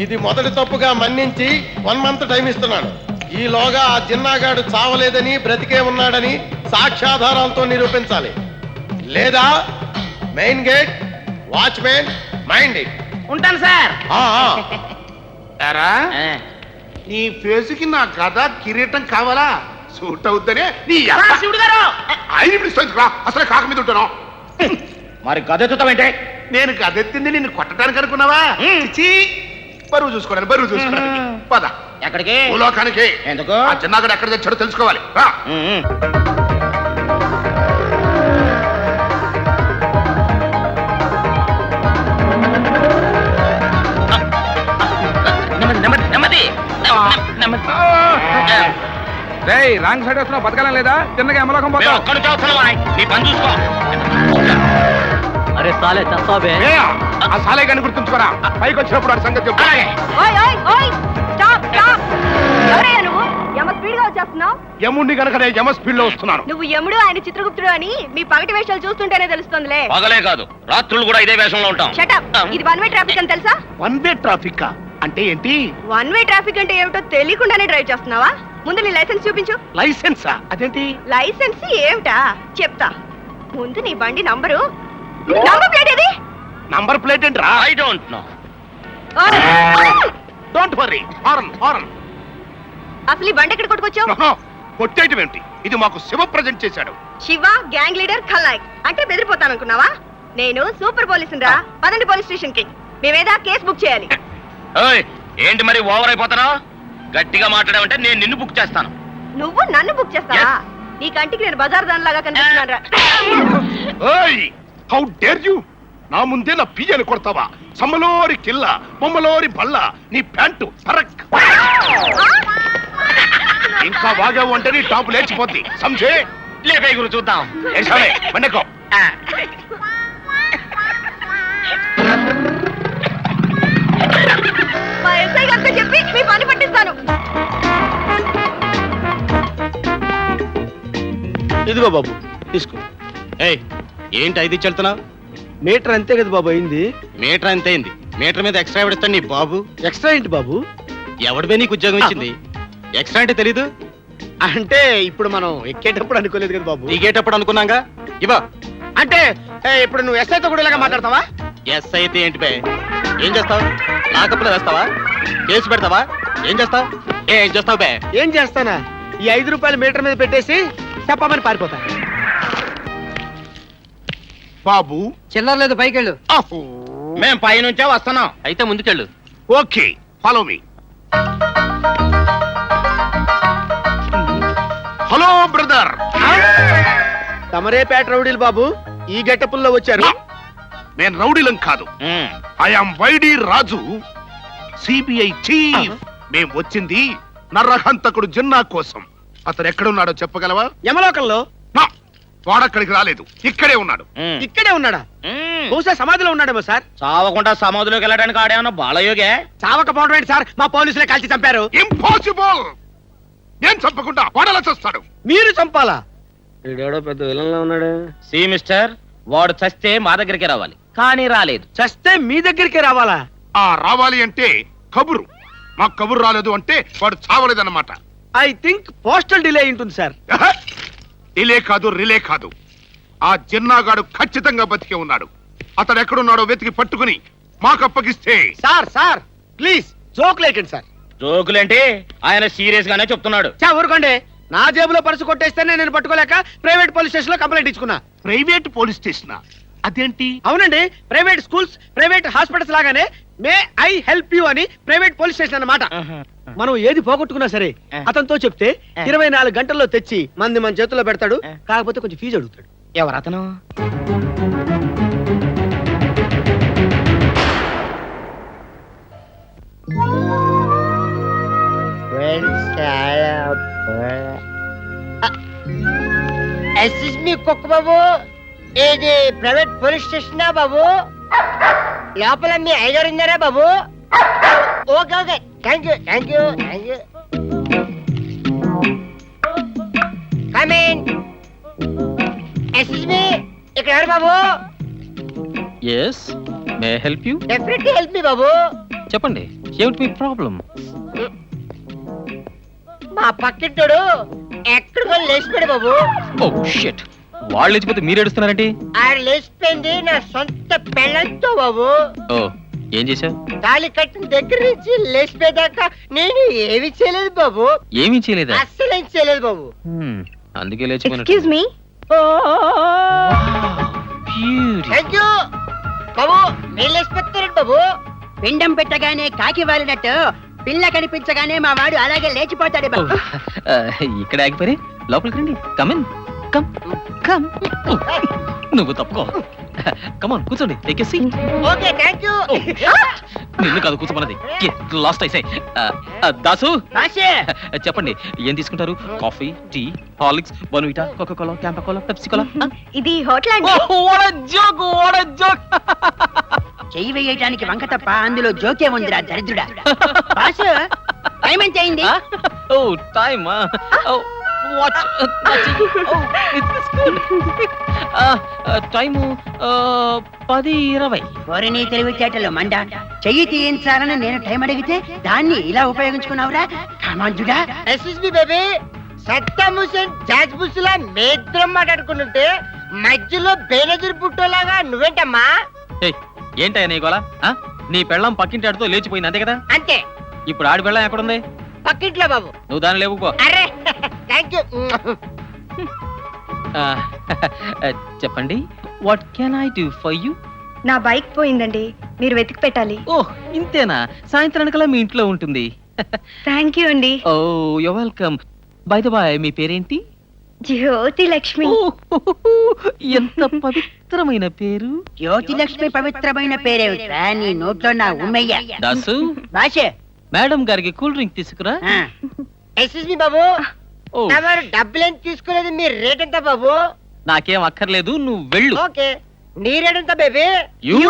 ఇది మొదటి తప్పుగా మన్నించి 1 మంత్ టైం ఇస్తున్నాను. ఈలోగా ఆ జిన్నాగాడు చావలేదని, బ్రతికే ఉన్నాడని సాక్ష్యాధారాలతో నిరూపించాలి. లేదా main gate, watchman, mind it. ఉంటాను సార్. ఎరా, నీ ఫేసుకి నా గద కిరీటం కావాలా? సూట్ అవుద్దనే నీ శివుడు గారు, అసలే కాక మీద ఉంటాను. మరి గదెత్తుతావేంటే? నేను గదెత్తింది నిన్ను కొట్టడానికి అనుకున్నావా? చిచి, బరువు చూసుకోవడానికి, బరువు చూసుకోవడానికి. పద. ఎక్కడికి? భూలోకానికి. ఎందుకు? ఆ చిన్నగాడు ఎక్కడ తెచ్చాడో తెలుసుకోవాలి. రా. నెమ్మది నెమ్మది నెమ్మది. రేయ్ రాంగ్ సైడ్ వస్తున్నావు బతకాలం లేదా చిన్నగా ఎమలోకం మేము పోతావు ఒక్కడు చూస్తున్నావా నీ పని చూసుకో అరే సాలే చస్తావే ఆ సాలే గాని గుర్తుంచుకోరా పైకి వచ్చినప్పుడు ఆ సంగతి చెప్పు యముడిని కనుక నేను యమ స్పీడ్ లో వస్తున్నాను. నువ్వు యముడు ఆయన చిత్రగుప్తుడు అని మీ పగటి వేషాలు చూస్తుంటేనే తెలుస్తుందిలే. పగలే కాదు రాత్రులు కూడా ఇదే వేషంలో ఉంటాం. ఇది వన్ వే ట్రాఫిక్ అని తెలుసా? వన్ వే ట్రాఫిక్ అంటే ఏంటి? వన్ వే ట్రాఫిక్ అంటే ఏమిటో తెలియకుండానే డ్రైవ్ చేస్తున్నావా? ముందు నీ లైసెన్స్ చూపించు. లైసెన్సా? అదేంటి? లైసెన్స్ ఏమిటా చెప్తా. ముందు నీ బండి నంబరు. నంబర్ ప్లేట్ ఏది? నంబర్ ప్లేట్ ఏంట్రా? I don't know. Don't worry. Horn horn. అసలు ఈ బండి ఎక్కడ కొట్టుకొచ్చావు? కొట్టేయటం ఏంటి? ఇది మాకు శివ ప్రజెంట్ చేశాడు. శివ గ్యాంగ్ లీడర్ ఖల్నాయక్ అంటే బెదిరిపోతాననుకున్నావా? నేను సూపర్ పోలీసుని రా. పదండి పోలీస్ స్టేషన్ కి. మేమేదా కేసు బుక్ చేయాలి. ఏంటి మరి ఓవర్ అయిపోతున్నావు? గట్టిగా మాట్లాడావంటే నేను నిన్ను బుక్ చేస్తాను. నువ్వు నన్ను బుక్ చేస్తావా? నీ కంటికి నేను బజార్ దానిలాగా కనిపిస్తున్నాను రా. How dare you! నా ముందే నా పియ్యని కొడతావా? సమ్మలోరి కిల్ల బొమ్మలోరి బల్ల నీ ప్యాంటు పరక్. ఇంకా వాగావు అంటే నీ టాపు లేచిపోద్ది. సంజే లేపే గురు చూద్దాం. బండకో. మా ఎస్ఐ గారితో చెప్పి మీ పని పట్టిస్తాను. ఇదిగో బాబు తీసుకో. ఏయ్ ఏంటి ఐదు చెల్తున్నావు? మీటర్ అంతే కదా బాబు అయింది. మీటర్ అంతే అయింది. మీటర్ మీద ఎక్స్ట్రా ఎవడిస్తాడు నీ బాబు? ఎక్స్ట్రా ఏంటి బాబు? ఎవడిపై నీకు ఉద్యోగం ఇచ్చింది? ఎక్స్ట్రా అంటే తెలీదు? అంటే ఇప్పుడు మనం ఎక్కేటప్పుడు అనుకోలేదు కదా బాబు. దిగేటప్పుడు అనుకున్నాగా. ఇవా అంటే ఇప్పుడు నువ్వు ఎస్ఐతో కూడా ఇలాగా మాట్లాడతావా? ఎస్ అయితే ఏంటి పే? ఏం చేస్తావు? లాకప్లో వేస్తావా? కేసు పెడతావా? ఏం చేస్తావు? ఏం చేస్తావు పే? ఏం చేస్తానా? ఈ 5 రూపాయలు మీటర్ మీద పెట్టేసి చెప్పమని పారిపోతా. బాబు చిల్లర లేదు పైకెళ్ళు. మేము పైనుంచే వస్తున్నాం. అయితే ముందుకెళ్ళు. Okay follow me. Hello brother. తమరే పేట రౌడీలు బాబు ఈ గెటపుల్లో వచ్చారు. నేను రౌడీలం కాదు. I'm Y D Raju, CBI chief. మేం వచ్చింది నరహంతకుడు జిన్నా కోసం. అతను ఎక్కడున్నాడో చెప్పగలవా? యమలోకంలో. వాడక్కడికి రాలేదు, ఇక్కడే ఉన్నాడు. ఇక్కడే ఉన్నాడా? బహుశా సమాధిలో ఉన్నాడేమో సార్. చావకుండా సమాధిలోకి వెళ్ళడానికి ఆడేమన్నా బాలయోగే? చావకపోవడం ఏంటి సార్? మా పోలీసులే కాల్చి చంపారు. ఇంపాసిబుల్. నేను చంపకుండా వాడలా చేస్తాడు. మీరు చంపాలా? వీడెవడో పెద్ద విలన్లా ఉన్నాడు. సి మిస్టర్, వాడు చస్తే మా దగ్గరికి రావాలి, కానీ రాలేదు. చస్తే మీ దగ్గరికి రావాలా? రావాలి అంటే కబురు. మాకు కబురు రాలేదు అంటే వాడు చావలేదన్నమాట. ఐ థింక్ పోస్టల్ డిలే ఉంటుంది సార్. డిలే కాదు, రిలే కాదు. ఆ జిన్నాగాడు ఖచ్చితంగా బతికే ఉన్నాడు. అతడు ఎక్కడున్నాడో వెతికి పట్టుకుని మాకు అప్పగిస్తే. సార్ సార్ ప్లీజ్ జోక్ లేకండి సార్. జోకులేంటి? ఆయన సీరియస్ గానే చెప్తున్నాడు. ఊరుకోండి. నా జేబులో పర్సు కొట్టేస్తేనే నేను పట్టుకోలేక ప్రైవేట్ పోలీస్ స్టేషన్ లో కంప్లైంట్ ఇచ్చుకున్నా. Private police station? అదేంటి? అవునండి, ప్రైవేట్ స్కూల్స్, ప్రైవేట్ హాస్పిటల్స్ లాగానే మే ఐ హెల్ప్ యూ అని ప్రైవేట్ పోలీస్ స్టేషన్ అన్నమాట. మనం ఏది పోగొట్టుకున్నా సరే అతనితో చెప్తే 24 గంటల్లో తెచ్చి మన చేతుల్లో పెడతాడు. కాకపోతే కొంచెం ఫీజు అడుగుతాడు. ఎవరతను? మీ కుక్క బాబు, ఇది ప్రైవేట్ పోలీస్ స్టేషన్ బాబు? లోపల మీ ఐదారు ఉన్నారా బాబు? Okay okay, thank you thank you thank you. Come in. SSB ఇక్కడ ఎవరు బాబు? Yes, may help you? Definitely help me బాబు. చెప్పండి, ఏమిటి మీ ప్రాబ్లం? మా పక్కింటోడు ఎక్కడికో లేచిపోయాడు బాబు. ఓ షిట్, వాళ్ళు లేచిపోతే మీరు ఏడుస్తున్నారండి? ఆయన లేచిపోయింది నా సొంత పెళ్ళంతో బాబు. ఓ, ఏం చేశావు? తాళి కట్టిన దగ్గర నుంచి లేచిపోయేదాకా నేను ఏమీ చేయలేదు బాబు. ఏమీ చేయలేదా? అస్సలు ఏం చేయలేదు బాబు. అందుకే లేచిపోయినట్టు. Excuse me. థ్యాంక్ యూ బాబు. మీరు లేచిపోతారండి బాబు. పిండం పెట్టగానే కాకి వాలినట్టు పిల్ల కనిపించగానే మా వాడు అలాగే లేచిపోతాడు బాబు. ఇక్కడ ఆగిపోయి లోపలికి రండి. Come in, come come. నువ్వు తప్పుకో. కమాన్, కూర్చోండి. Take a seat. Okay thank you. నిన్ను కాదు కూర్చోమన్నది లాస్ట్ ఐసే దాసు బాసే చెప్పండి ఏం తీసుకుంటారు? Coffee, tea, Horlicks, Bournvita, Coca Cola, Campa Cola, Pepsi Cola? ఇది హోటల్ అండి. చెయ్యి వేయటానికి వంక తప్ప అందులో జోకే ఉందిరా దరిద్రుడా. బాసు టైం ఎంత అయింది? ఓ టైమ్ వాచ్ టైము 10:20. ఓరి నీ తెలివితేటలు మండ. చెయ్యి తీయించాలని నేను టైం అడిగితే దాన్ని ఇలా ఉపయోగించుకున్నావురా కామాంజుడా. ఎస్ఎస్బి బేబీ సద్దాం హుసేన్ జాజ్ బుస్లా మేత్రం మాట్లాడుకుంటుంటే మధ్యలో బేనజర్ పుట్టోలాగా నువ్వేంటమ్మా? ఏంటయ్యా నీ గోలా? నీ పెళ్ళం పక్కింటాడుతో లేచిపోయింది అంతే కదా? అంతే. ఇప్పుడు ఆడి పెళ్ళం ఎక్కడుంది? పక్కింట్లో బాబు. నువ్వు దాన్ని లేవుకో. అరే థ్యాంక్ యూ. చెప్పండి, what can I do for you? నా బైక్ పోయిందండి, మీరు వెతికి పెట్టాలి. ఓహ్ ఇంతేనా? సాయంత్రానికల్లా మీ ఇంట్లో ఉంటుంది. థ్యాంక్ యూ అండి. Oh you welcome. Bye the bye మీ పేరేంటి? జ్యోతి లక్ష్మి. ఎంత పవిత్రమైన పేరు. జ్యోతి లక్ష్మి పవిత్రమైన పేరేమిట్రా నీ నోట్లో నా ఉమ్మయ్య. దాసు బాషే మేడం గారికి కూల్ డ్రింక్ తీసుకురా. ఎస్ఎస్బి బాబు ఎవరు డబ్బులేం తీసుకోలేదు. మీ రేట్ ఎంత బాబు? నాకేం అక్కర్లేదు, నువ్వు వెళ్ళు. ఓకే నీ రేట్ ఎంత baby? You?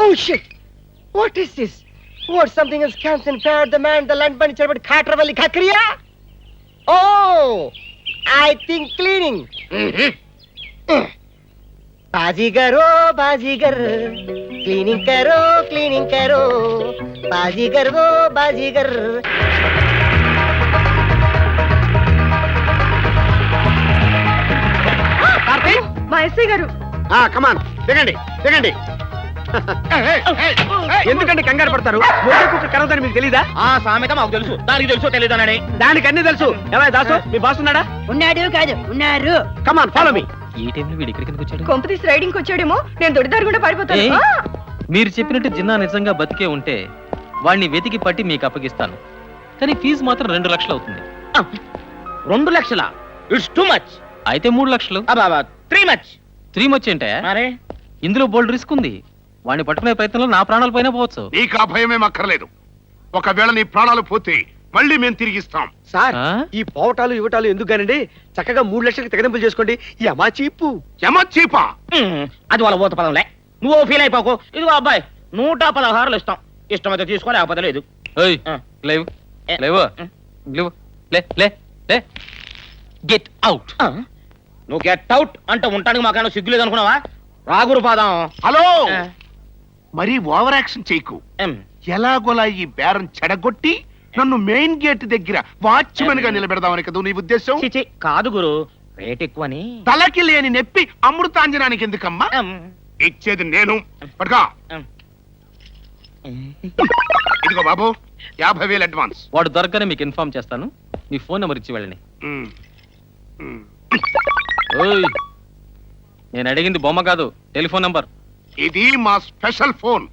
Oh shit! What is this? What something else comes and fair the man the land bunny chabad khatravalli khakriya? Oh, I think cleaning. Baazigar ओ बाजीगर क्लीनिंग करो बाजीगर वो बाजीगर. మా ఎస్ఐ గారు. కమాన్ దిగండి దిగండి. ఎందుకంటే కంగారు పడతారు? కుక్క కరవదని మీకు తెలీదా? ఆ సామెత మాకు తెలుసు, దానికి తెలుసో తెలియదానని. దానికి అన్ని తెలుసు. ఏమయ్య దాసు, మీ బాస్ ఉన్నాడా? ఉన్నాడు కాదు ఉన్నారు. Come on follow me. ఈ టైంలో వీడు ఇక్కడికి ఎందుకు వచ్చాడు? కొంపతీసి రైడింగ్ వచ్చాడేమో. నేను దొడిదారు కూడా పారిపోతాను. ఏయ్, మీరు చెప్పినట్టు జిన్నా నిజంగా బతికే ఉంటే వాడిని వెతికి పట్టి మీకు అప్పగిస్తాను. కానీ ఫీజు మాత్రం 2 లక్షలు అవుతుంది. 2 లక్షల? It's too much. అయితే 3 లక్షలు. 3 మచ్. 3 మచ్ ఏంటయా? అరే ఇందులో బోల్డ్ రిస్క్ ఉంది. వాడిని పట్టుకునే ప్రయత్నంలో నా ప్రాణాలు పైన పోవచ్చు. నీకు ఆ భయమేం అక్కర్లేదు. ఒకవేళ నీ ప్రాణాలు పోతే మళ్ళీ మేము తిరిగిస్తాం. సార్ ఈ పోవటాలు ఇవ్వటాలు ఎందుకు గానండి? చక్కగా 3 లక్షలకి తెగదింపులు చేసుకోండి. ఈ అమా చీపు. చీపా? అది వాళ్ళ పోత పదంలే, నువ్వు ఫీల్ అయిపోకు. ఇదిగో అబ్బాయి 116 ఇస్తాం. ఇష్టమైతే తీసుకో, లేకపోతే లేదు. లేవు లేవు లేవు లే లే లే గెట్ అవుట్. నువ్వు గెట్ అవుట్ అంటే ఉంటానికి మాకన్నా సిగ్గులేదు అనుకున్నావా? రాగురు పాదం. హలో, మరి ఓవర్ యాక్షన్ చేయకు. ఎలాగోలా ఈ బేరం చెడగొట్టి నన్ను మెయిన్ గేట్ దగ్గర వాచ్మెన్ గా నిలబెడదామని కదా నీ ఉద్దేశం? కాదు గురు, రేట్ ఎక్కువని. తలకి లేని నెప్పి అమృతాంజనానికి ఎందుకమ్మా? ఇచ్చేది నేను. పట్టుకో. ఇదిగో బాబు 50,000 అడ్వాన్స్. వాడు దొరకనే మీకు ఇన్ఫార్మ్ చేస్తాను. మీ ఫోన్ నెంబర్ ఇచ్చి వెళ్ళండి. ఓయ్, నేను అడిగింది బొమ్మ కాదు, టెలిఫోన్ నంబర్. ఇది మా స్పెషల్ ఫోన్.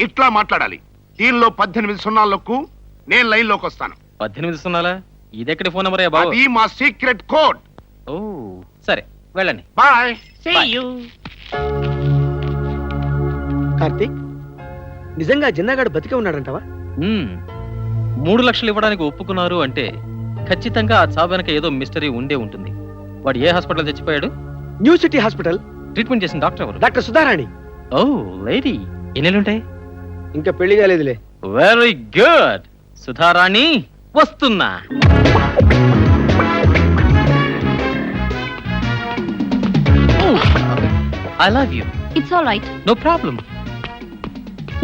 ఇట్లా మాట్లాడాలి. దీనిలో 18 సున్నాలకు నేను లైన్ లోకి వస్తాను. 18 సున్నాలా? ఇదెక్కడి ఫోన్ నెంబర్? అది మా సీక్రెట్ కోడ్. ఓ సరే వెళ్ళండి. బాయ్. కార్తీక్, నిజంగా జిన్నాగాడు బతికే ఉన్నాడంటావా? 3 లక్షలు ఇవ్వడానికి ఒప్పుకున్నారు అంటే ఖచ్చితంగా ఆ చావు వెనక ఏదో మిస్టరీ ఉండే ఉంటుంది. వాడు ఏ హాస్పిటల్ చచ్చిపోయాడు? New city hospital. ట్రీట్మెంట్ చేసిన డాక్టర్ ఎవరు? డాక్టర్ సుధారాణి. Oh lady. ఎన్నేళ్ళుంటాయి? ఇంకా పెళ్లి కాలేదులే. Very good. సుధారాణి వస్తున్నా. I love you. It's all right. No problem.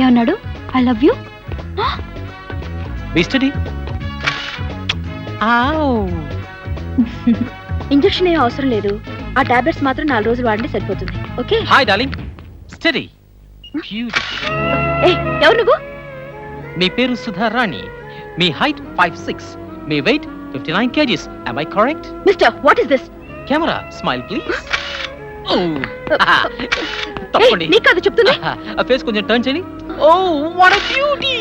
ఏమన్నాడు? I love you. Be steady. Injection ఏం అవసరం లేదు. ఆ టాబ్లెట్స్ మాత్రం 4 రోజులు వాడితే సరిపోతుంది. ఓకే. Hi darling. స్టడీ. ఏ ఎవరు నువ్వు? మీ పేరు సుధారాణి. మీ హైట్ 5'6". మీ weight 59 kgs. Am I correct? Mister, what is this? Camera smile please. తప్పండి. నీకు కాదు చెప్తున్నా. ఆ ఫేస్ కొంచెం టర్న్ చేయండి. ఓ వాట్ ఎ బ్యూటీ.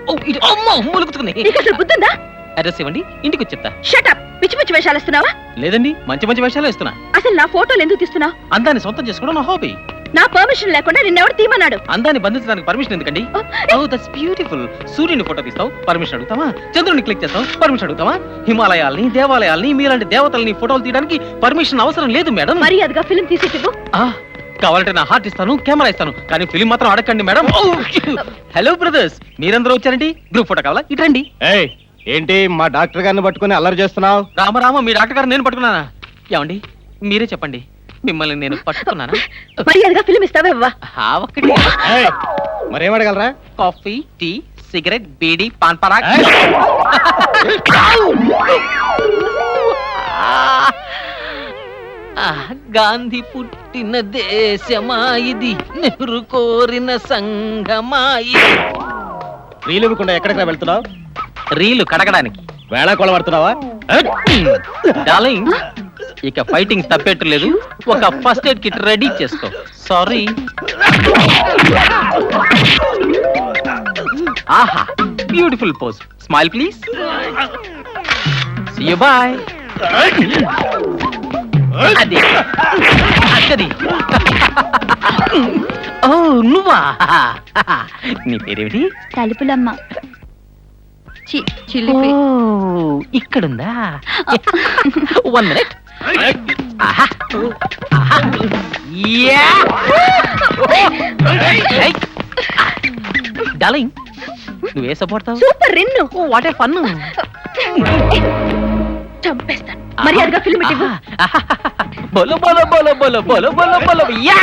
ఓ ఇది అమ్మో ములుగుతుంది. నీకు అసలు బుద్ధుందా? అడ్రస్ ఇవ్వండి, ఇంటికి వచ్చేస్తా. షటప్, పిచ్చి పిచ్చి వేషాలు ఇస్తున్నావా? లేదండి, మంచి మంచి వేషాలు ఇస్తున్నా. అసలు నా ఫోటోలు ఎందుకు తీస్తున్నావు? అందాన్ని సొంతం చేసుకోవడం నా హాబీ. నా పర్మిషన్ లేకుండా నిన్నెవడు తీమన్నాడు? అందాన్ని బంధించడానికి పర్మిషన్ ఎందుకండి? Oh that's beautiful. సూర్యుని ఫోటో తీస్తావు, పర్మిషన్ అడుగుతావా? చంద్రుని క్లిక్ చేస్తావు, పర్మిషన్ అడుగుతావా? హిమాలయాల్ని, దేవాలయాల్ని, మీలాంటి దేవతల్ని ఫోటోలు తీయడానికి పర్మిషన్ అవసరం లేదు మేడం. మర్యాదగా ఫిల్మ్ తీసేట్టు. కావాలంటే నా హార్ట్ ఇస్తాను, కెమెరా ఇస్తాను, కానీ ఫిలిం మాత్రం అడగండి మేడం. హలో బ్రదర్స్, మీరందరూ వచ్చారండి. గ్రూప్ ఫోటో కావాలా? ఇటండి. ఏంటి మా డాక్టర్ గారిని పట్టుకుని అల్లరి చేస్తున్నావు? రామ మీ డాక్టర్ గారు నేను పట్టుకున్నానా? ఏమండి మీరే చెప్పండి, మిమ్మల్ని నేను పట్టుకున్నానా? మర్యాదగా ఫిల్మ్ ఇస్తావా? ఒక్కటి. మరేమడగలరా? Coffee, tea, cigarette, beedi, paan Parag. Gandhi పుట్టిన దేశమా ఇది, నెహ్రు కోరిన సంఘమా ఇది. రీలు ఇవ్వకుండా ఎక్కడికి వెళ్తున్నావు? రీలు కడగడానికి. వేళ కొలబడుతున్నావా? డార్లింగ్, ఇక ఫైటింగ్ తప్పేట్లేదు. ఒక ఫస్ట్ ఎయిడ్ కిట్ రెడీ చేసుకో. సారీ. ఆహా, beautiful pose. Smile please. See you bye. అది అది. ఓ నువ్వా? నీ పేరేమిటి? తలుపులమ్మ. ఇక్కడుందా? 1 minute. ఆహా ఆహా. యా. డార్లింగ్, నువ్వే సపోర్టావు? సూపర్ రిన్ను. What a fun. చంపేస్తాను. మర్యాదగా ఫిల్మ్ ఇవ్వు. బోలో బోలో బోలో బోలో బోలో బోలో బోలో. యా.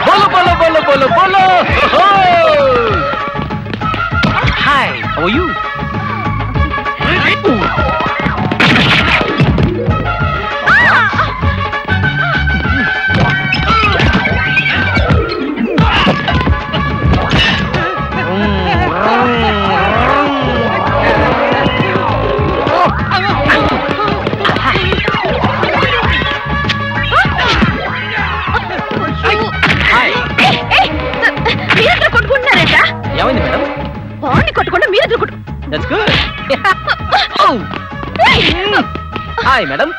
బోలో బోలో బోలో బోలో బోలో. Hi, how are you? మీరిద్దరు కొట్టుకుంటున్నారేంటా? ఏమైంది మేడం? బాగుంది కొట్టుకుంటూ మీరిద్దరు కొట్టు. That's good. Hi madam,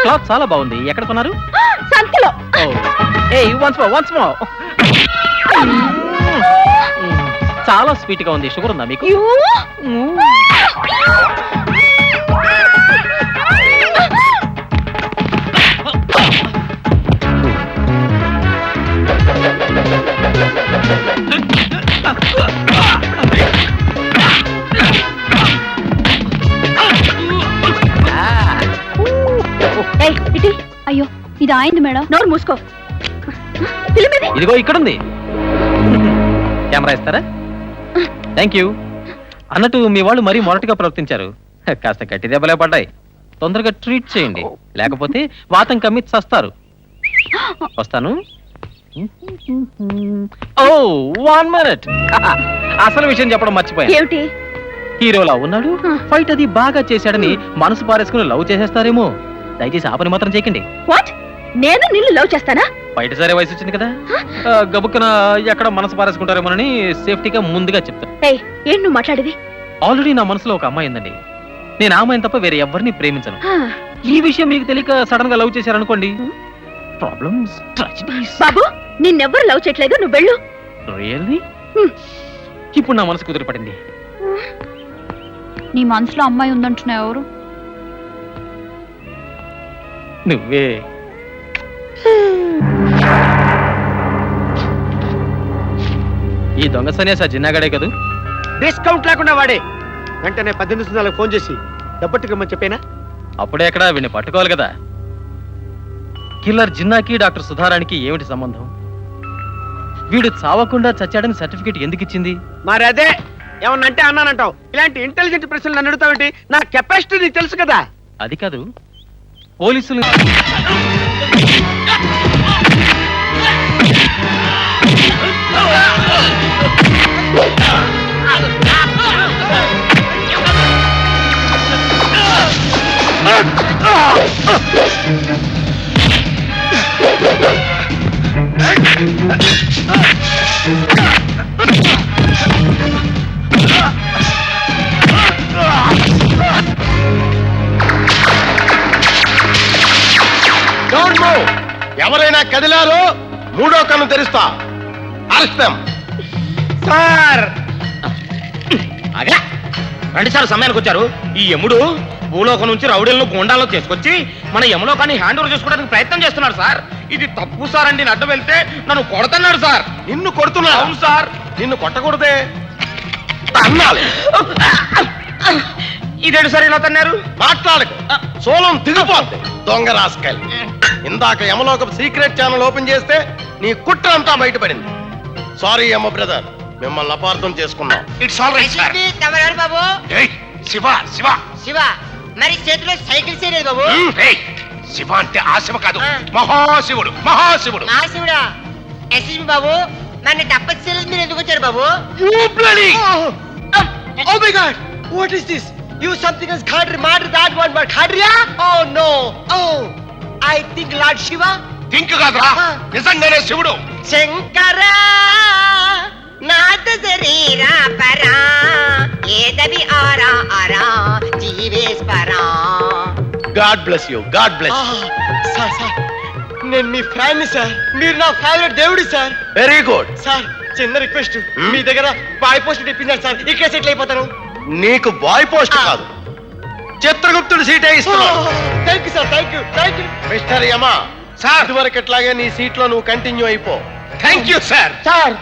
cloth చాలా బాగుంది. ఎక్కడ కొన్నారు? సంతలో. Once more. చాలా స్వీట్ గా ఉంది. షుగర్ ఉందా మీకు? అయ్యో, ఇది ఆయింది మేడం. నోరు మూసుకో. ఫిల్మ్ ఇది. ఇదిగో ఇక్కడుంది. కెమెరా ఇస్తారా? Thank you. అన్నట్టు మీ వాళ్ళు మరీ మొరటుగా ప్రవర్తించారు. కాస్త గట్టి దెబ్బలే పడ్డాయి. తొందరగా ట్రీట్ చేయండి, లేకపోతే వాతం కమ్మి చస్తారు. వస్తాను. ఓ 1 minute. అసలు విషయం చెప్పడం మర్చిపోయాను. ఏమిటి? హీరోలా ఉన్నాడు, ఫైట్ అది బాగా చేశాడని మనసు పారేసుకుని లవ్ చేసేస్తారేమో. దయచేసి ఆ పని మాత్రం చేయకండి. వాట్? నేను నిన్ను లవ్ చేస్తానా? బయట సరే వయసు వచ్చింది కదా, గబుక్కన ఎక్కడ మనసు పారేసుకుంటారేమోనని సేఫ్టీగా ముందుగా చెప్తాను. ఏంటి నువ్వు మాట్లాడేది? ఆల్రెడీ నా మనసులో ఒక అమ్మాయి ఉందండి. నేను ఆ అమ్మాయిని తప్ప వేరే ఎవరిని ప్రేమించను. ఈ విషయం మీకు తెలియక సడన్ గా లవ్ చేశారనుకోండి, ప్రాబ్లమ్స్, ట్రాజడీస్. బాబు, నిన్నెవ్వరు లవ్ చేయట్లేదు, నువ్వు వెళ్ళు. రియల్లీ? ఇప్పుడు నా మనసు కుదిరిపడింది. నీ మనసులో అమ్మాయి ఉందంటున్నా ఎవరు? నువ్వే. ఈ దొంగ సన్యాసి జిన్నాగాడే కదూ? డిస్కౌంట్ లేకుండా వాడే. వెంటనే 1800 ఫోన్ చేసి డబ్బట్టుకమ్మని చెప్పేనా? అప్పుడే ఎక్కడ వీడిని పట్టుకోవాలి కదా. కిల్లర్ జిన్నాకి డాక్టర్ సుధారానికి ఏమిటి సంబంధం? వీడు చావకుండా చచ్చాడని సర్టిఫికేట్ ఎందుకు ఇచ్చింది? మరి అదే ఏమన్నంటే అన్నానంటావు. ఇలాంటి ఇంటెలిజెంట్ ప్రశ్నలు నన్ను అడుగుతావేంటి? నా కెపాసిటీ నీకు తెలుసు కదా. అది కాదు, పోలీసులు ఎవరైనా కదిలారో మూడో కన్ను తెరుస్తా. అరెస్టం. సార్ అగా రండి సార్, సమయానికి వచ్చారు. ఈ యముడు భూలోకం నుంచి రౌడీలను గోండాలను తీసుకొచ్చి మన యమలోకాన్ని హ్యాండ్ ఓవర్ చేసుకోవడానికి ప్రయత్నం చేస్తున్నాడు సార్. ఇది తప్పు సార్ అండి. అడ్డం వెళ్తే నన్ను కొడుతున్నాడు సార్. నిన్ను కొడుతున్నా? అవును సార్. నిన్ను కొట్టకూడదే, అన్నాలి. ఇదేంటి సార్ ఇలా తన్నారు? మాట్లాడకు, సోలం దిగిపోద్ది. దొంగ రాస్కల్. ఇందాక యమలోకం సీక్రెట్ ఛానల్ ఓపెన్ చేస్తే నీ కుట్ర అంతా బయటపడింది. సారీ యమ బ్రదర్, మిమ్మల్ని అపార్థం చేసుకున్నాం. It's all right sir. తమరాడు బాబు. ఏయ్ శివ శివ శివ మరి చేతిలో సైకిల్ చేయలేదు బాబు. ఏయ్ శివ అంటే ఆ శివ కాదు, మహాశివుడు మహాశివుడు. మా శివుడా? ఎస్ఎస్బి బాబు నన్ను తప్పచ్చేలేదు, మీరు ఎందుకు వచ్చారు బాబు? Oh my God! What is this? You something else khadri madri that one but khadriya? Oh no! Oh! I think Lord Shiva? Think కాదురా, నిజంగానే శివుడు. శంకరా నాద శరీరా పరా ఏదవి ఆరా ఆరా జీవేశ్వరా. God bless you, god bless. Sir sir నేను మీ ఫ్యాన్ ని సార్, మీరు నా ఫేవరెట్ దేవుడి సార్. Very good. సార్ చిన్న రిక్వెస్ట్, మీ దగ్గర బాయ్ పోస్ట్ ఇప్పించారు సార్, ఇక్కడ సెటిల్ అయిపోతాను. నీకు బాయ్ పోస్ట్ కాదు, చిత్రగుప్తుడు సీటే ఇస్తున్నాడు. Thank you sir, thank you, thank you. Mister Yama sir, ఇదివరకు ఎట్లాగే నీ సీట్ లో నువ్వు కంటిన్యూ అయిపో. Thank you sir. సార్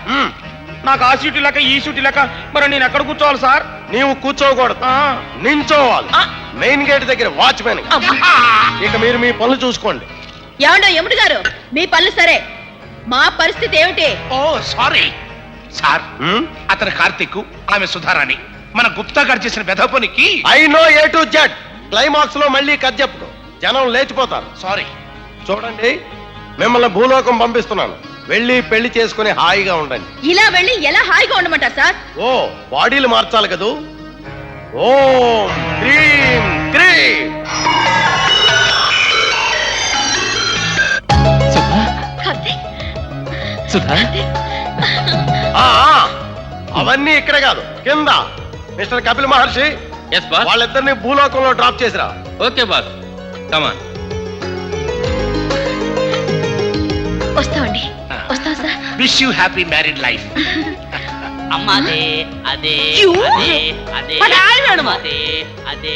నాకు ఆ సీటు లేక ఈ సీటు లేక మరి నేను ఎక్కడ కూర్చోవాలి సార్? నీవు కూర్చోకూడదు, నించోవాలి. మెయిన్ గేట్ దగ్గర వాచ్మెన్. ఇక మీరు మీ పనులు చూసుకోండి. ఏమండో యముడు గారు, మీ పనులు సరే, మా పరిస్థితి ఏమిటి? ఓ సారీ సార్. అతను కార్తీక్, ఆమె సుధారాణి. మన గుప్తా గారు చేసిన వెధ పనికి I know A to Z. Climax లో మళ్ళీ కథ చెప్పుకో, జనం లేచిపోతారు. సారీ. చూడండి, మిమ్మల్ని భూలోకం పంపిస్తున్నాను. వెళ్ళి పెళ్లి చేసుకుని హాయిగా ఉండండి. ఇలా వెళ్ళి ఎలా హాయిగా ఉండమంటారు సార్? ఓ బాడీలు మార్చాలి కదూ. ఓం క్రీం క్రీం. సుధా, ఆ, అవన్నీ ఇక్కడ కాదు, కింద. Mister Kapil Maharshi, yes boss. వాళ్ళిద్దరిని భూలోకంలో డ్రాప్ చేసిరా. Okay boss, come on. వస్తామండి, వస్తాం sir. Wish you happy married life. అమ్మాదే అదే You? అదే అదే మరి ఆయన మేడమా? అదే అదే